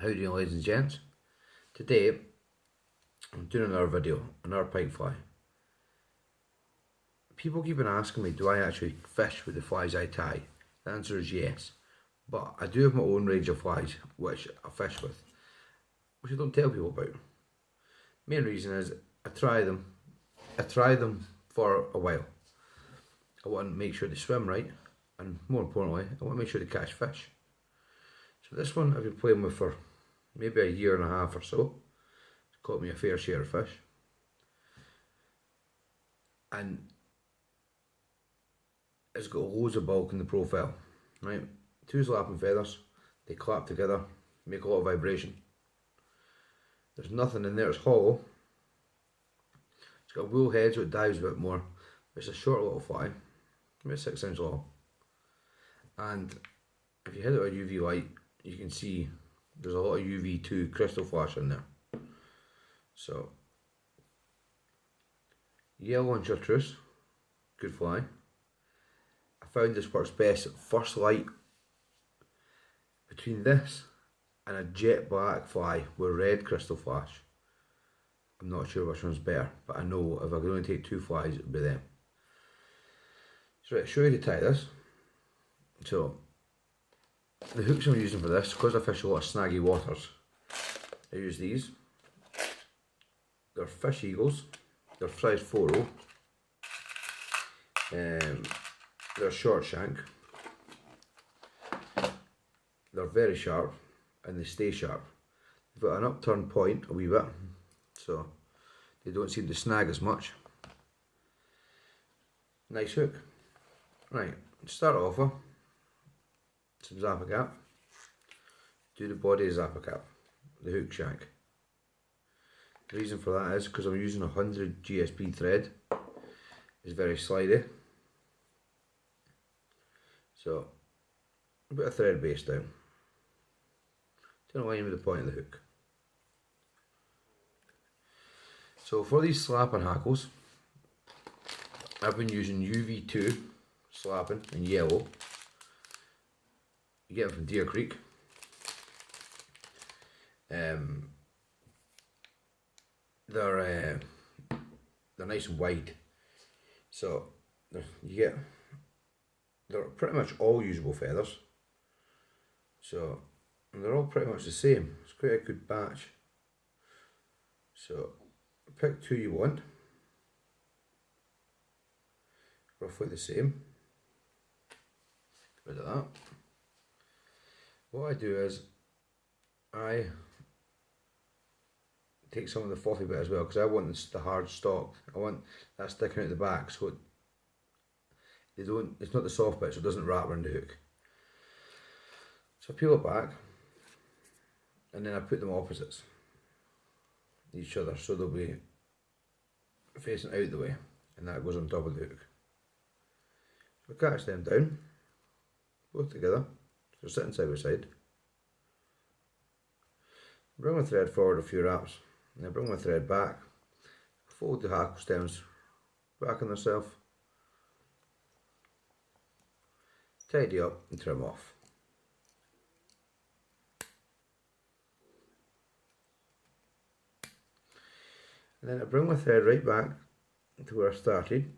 How you doing, ladies and gents? Today I'm doing another video, another pike fly. People keep on asking me, do I actually fish with the flies I tie? The answer is yes, but I do have my own range of flies which I fish with, which I don't tell people about. Main reason is I try them for a while. I want to make sure they swim right, and more importantly, I want to make sure they catch fish. So this one I've been playing with for maybe a year and a half or so. It's caught me a fair share of fish. And it's got loads of bulk in the profile, right? Two slapping feathers, they clap together, make a lot of vibration. There's nothing in there, it's hollow. It's got wool head so it dives a bit more. It's a short little fly, about 6 inches long. And if you hit it with a UV light, you can see there's a lot of UV2 crystal flash in there. So, yellow and chartreuse, good fly. I found this works best at first light. Between this and a jet black fly with red crystal flash, I'm not sure which one's better, but I know if I could only take two flies, it would be them. So right, show you to tie this. So, the hooks I'm using for this, because I fish a lot of snaggy waters, I use these. They're Fish Eagles, they're size 4/0. They're short shank. They're very sharp and they stay sharp. They've got an upturned point a wee bit, so they don't seem to snag as much. Nice hook. Right, start off with some Zappa cap. Do the body of Zappa cap, the hook shank. The reason for that is because I'm using 100 GSP thread. It's very slidey. So, a bit of thread base down. To align with the point of the hook. So for these slapping hackles, I've been using UV2 slapping in yellow. You get them from Deer Creek. They're nice and wide, so they're pretty much all usable feathers. So they're all pretty much the same. It's quite a good batch. So pick two you want, roughly the same. Get rid of that. What I do is I take some of the fluffy bit as well, because I want the hard stalk. I want that sticking out the back, so it's not the soft bit, so it doesn't wrap around the hook. So I peel it back, and then I put them opposites each other, so they'll be facing out the way, and that goes on top of the hook. So I catch them down, both together, so they're sitting side by side. Bring my thread forward a few wraps, and then bring my thread back, fold the hackle stems back on themselves, tidy up and trim off. And then I bring my thread right back to where I started,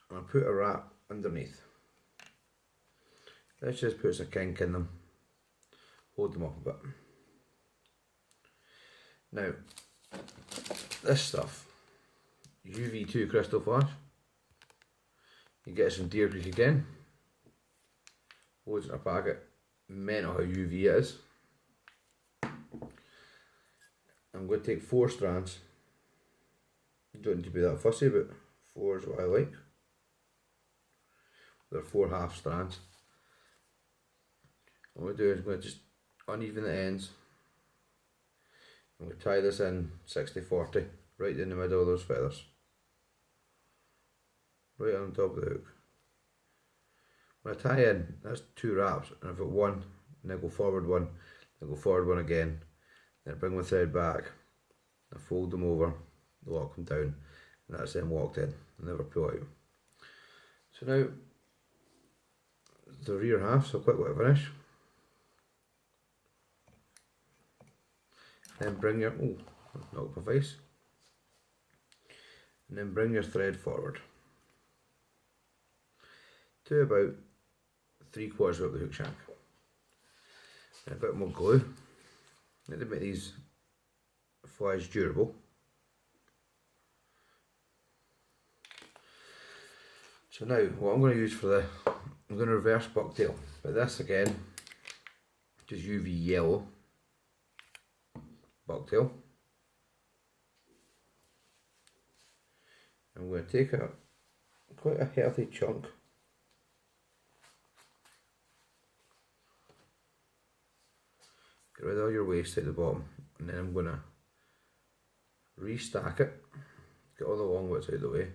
and I put a wrap underneath. This just puts a kink in them, hold them up a bit. Now, this stuff, UV2 crystal flash, you get some Deer Creek again, loads in a packet, mental how UV it is. I'm going to take 4 strands. You don't need to be that fussy, but 4 is what I like. They're 4 half strands. What I'm going to do is I'm going to just uneven the ends. I'm going to tie this in 60-40, right in the middle of those feathers. Right on top of the hook. When I tie in, that's 2 wraps, and I've got one, and then go forward one, then go forward one again. Then I bring my thread back, I fold them over, lock them down, and that's them locked in, and never pull out. So now, the rear half, so quick let it finish. Then bring your, oh, knock my face. And then bring your thread forward to about 3/4 of the hook shank. And a bit more glue. Need to make these flies durable. So now what I'm going to use for I'm going to reverse bucktail, but this again, just UV yellow bucktail. I'm going to take quite a healthy chunk. Get rid of all your waste at the bottom, and then I'm going to restack it, get all the long bits out of the way.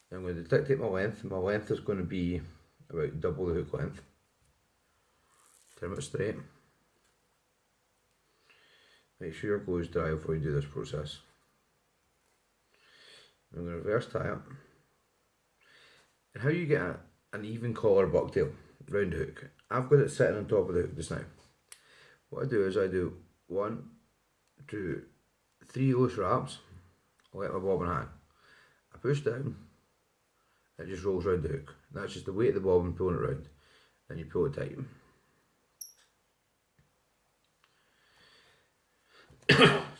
I'm going to dictate my length. My length is going to be about double the hook length. Trim it straight. Make sure your glue is dry before you do this process. I'm going to reverse tie it. And how you get an even collar bucktail round the hook. I've got it sitting on top of the hook just now. What I do is I do 1, 2, 3 loose wraps. I let my bobbin hang. I push down. It just rolls round the hook. That's just the weight of the bobbin pulling it round. Then you pull it tight.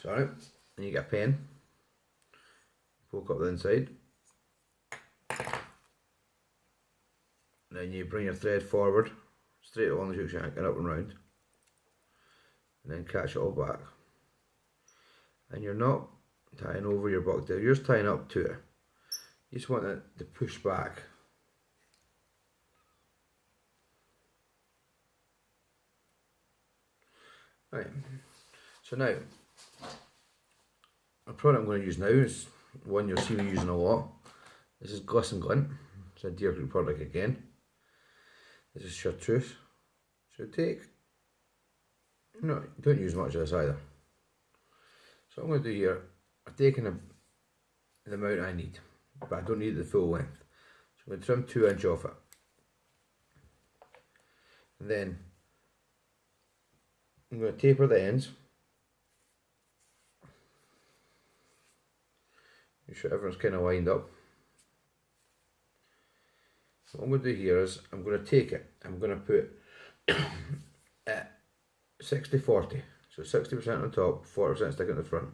Sorry. Then you get a pen. Poke up the inside. Then you bring your thread forward, straight along the hook shank and up and round. And then catch it all back. And you're not tying over your bucktail, you're just tying up to it. You just want it to push back. Right, so now, the product I'm going to use now is one you'll see me using a lot. This is Glisten Glint. It's a Deer Creek product again. This is chartreuse. So take, no, don't use much of this either. So what I'm going to do here, I've taken the amount I need, but I don't need the full length. So I'm going to trim 2 inch off it. And then I'm going to taper the ends. Make sure everyone's kind of lined up. What I'm going to do here is I'm going to take it, I'm going to put at 60-40, so 60% on top, 40% sticking at the front.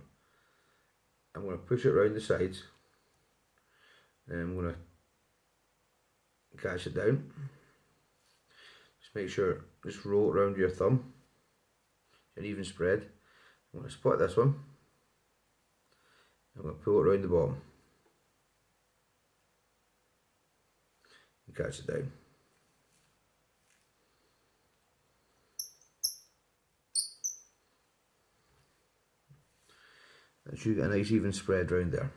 I'm going to push it around the sides, and I'm going to catch it down. Just make sure, just roll it around your thumb, an even spread. I'm going to split this one, I'm going to pull it around the bottom. Catch it down. And so you get a nice even spread round there.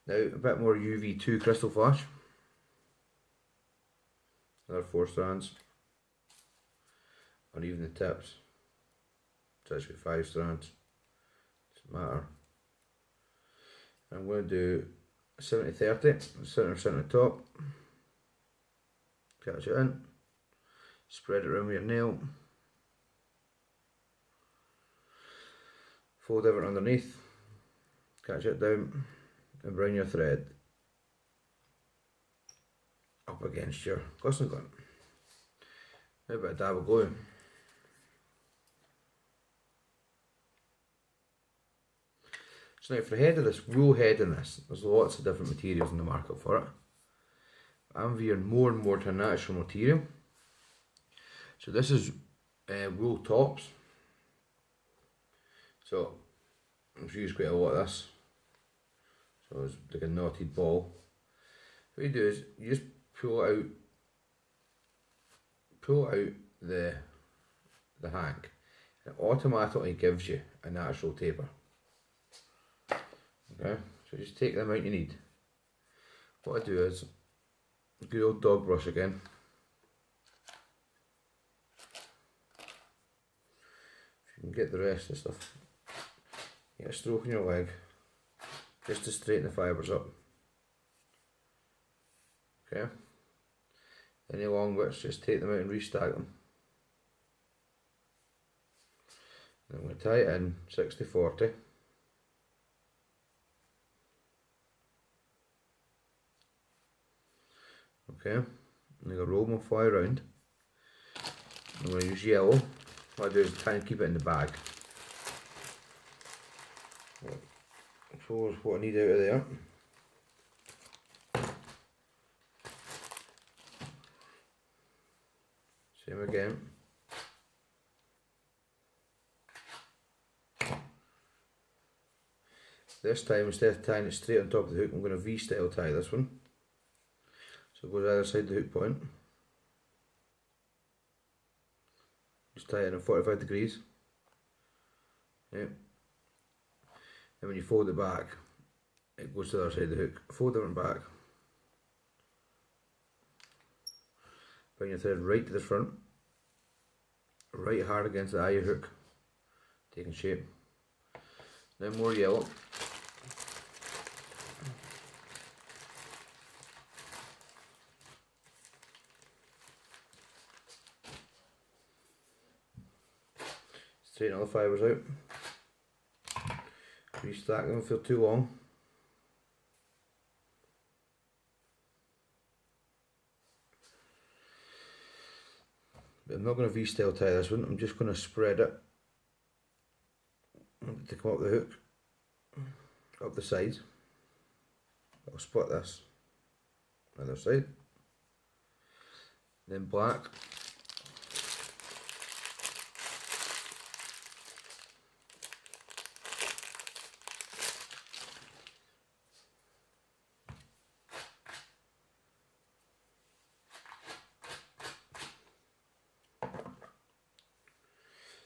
Now a bit more UV2 crystal flash. Another 4 strands. Or even the tips. It's actually 5 strands. Doesn't matter. I'm going to do 70-30, 70% on the top, catch it in, spread it around with your nail, fold everything underneath, catch it down, and bring your thread up against your Glisten Glint. Now a bit of dab of glue. So now for the head of this, wool head in this, there's lots of different materials in the market for it. I'm veering more and more to a natural material. So this is wool tops. So I've used quite a lot of this. So it's like a knotted ball. What you do is you just pull out the hank. It automatically gives you a natural taper. Okay, so just take the amount you need. What I do is, good old dog brush again. If you can get the rest of the stuff, get a stroke in your leg, just to straighten the fibres up. Okay. Any long bits, just take them out and restack them. And I'm going to tie it in 60-40. Okay, I'm going to roll my fly around. I'm going to use yellow. What I do is try and keep it in the bag. So what I need out of there. Same again. This time, instead of tying it straight on top of the hook, I'm going to V-style tie this one. So it goes either side the hook point. Just tie it in 45 degrees. Yep. And when you fold it back, it goes to the other side of the hook. Fold it back. Bring your thread right to the front. Right hard against the eye of your hook. Taking shape. Now more yellow. Straighten all the fibres out. Restack them, feel too long. But I'm not going to V-style tie this one, I'm just going to spread it to come up the hook, up the sides. I'll split this, other side, then black.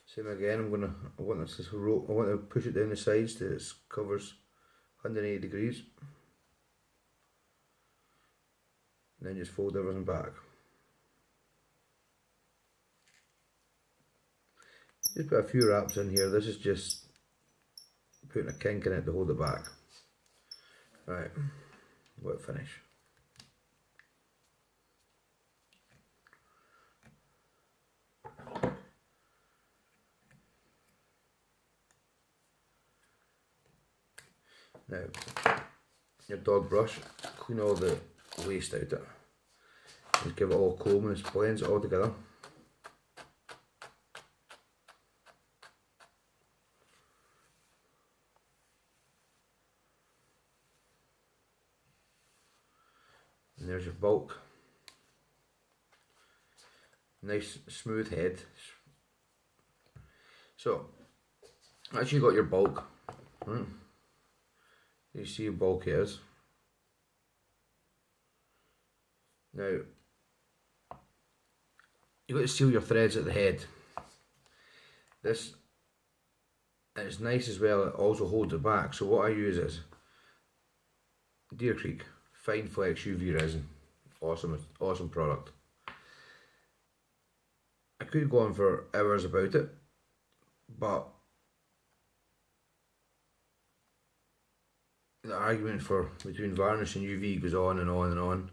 Same again, I want to push it down the sides till it covers 180 degrees. And then just fold everything back. Just put a few wraps in here, this is just putting a kink in it to hold it back. Right, wet finish. Now, your dog brush, clean all the waste out of it. Just give it all a comb and just blends it all together. And there's your bulk. Nice smooth head. So, once you got your bulk, you see your bulk is. Now, you've got to seal your threads at the head. This is nice as well, it also holds it back. So what I use is Deer Creek Fine Flex UV resin. Awesome product. I could go on for hours about it, but the argument between varnish and UV goes on and on and on.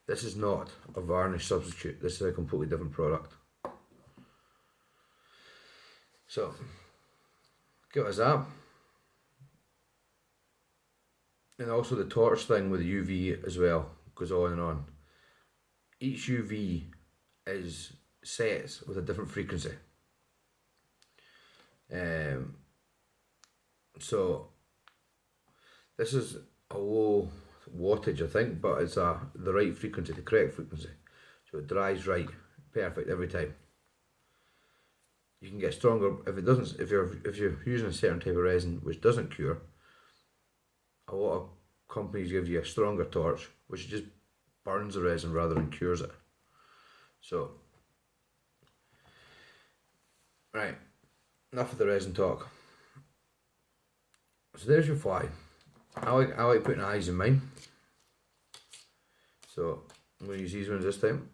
This is not a varnish substitute, this is a completely different product. So, give it a zap. And also the torch thing with the UV as well goes on and on. Each UV is set with a different frequency. So this is a low wattage, I think, but it's the right frequency, the correct frequency. So it dries right, perfect every time. You can get stronger if it doesn't. If you're using a certain type of resin which doesn't cure, a lot of companies give you a stronger torch which just burns the resin rather than cures it. So, right, enough of the resin talk. So there's your fly. I like putting eyes in mine. So I'm going to use these ones this time.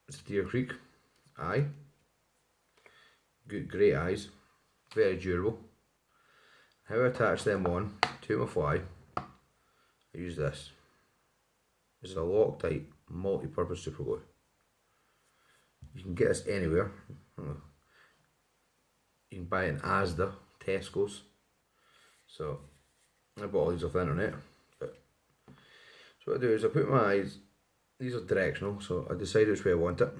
It's Deer Creek eye. Good, great eyes, very durable. How I attach them on to my fly, I use this. This is a Loctite multi-purpose super glue. You can get this anywhere. You can buy it in Asda, Tesco's. So I bought all these off the internet. But so what I do is I put my eyes, these are directional, so I decide which way I want it.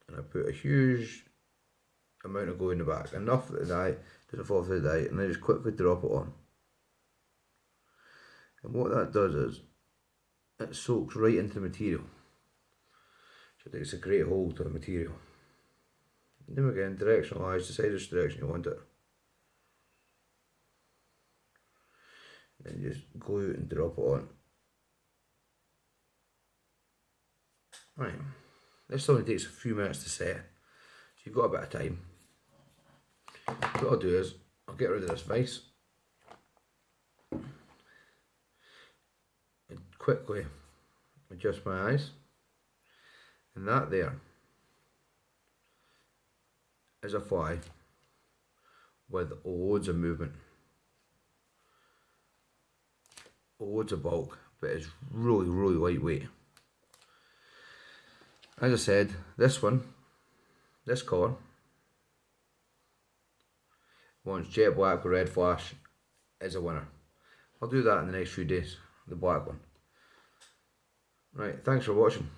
And I put a huge amount of glue in the back, enough that the dye doesn't fall through the dye, and I just quickly drop it on. And what that does is, it soaks right into the material. So it takes a great hold to the material. And then again, directional eyes, decide which direction you want it. And then just glue it and drop it on. Right, this only takes a few minutes to set, so you've got a bit of time. What I'll do is, I'll get rid of this vise and quickly adjust my eyes, and that there is a fly with loads of movement, loads of bulk, but it's really, really lightweight. As I said, this one, this colour, wants jet black with red flash, is a winner. I'll do that in the next few days, the black one. Right, thanks for watching.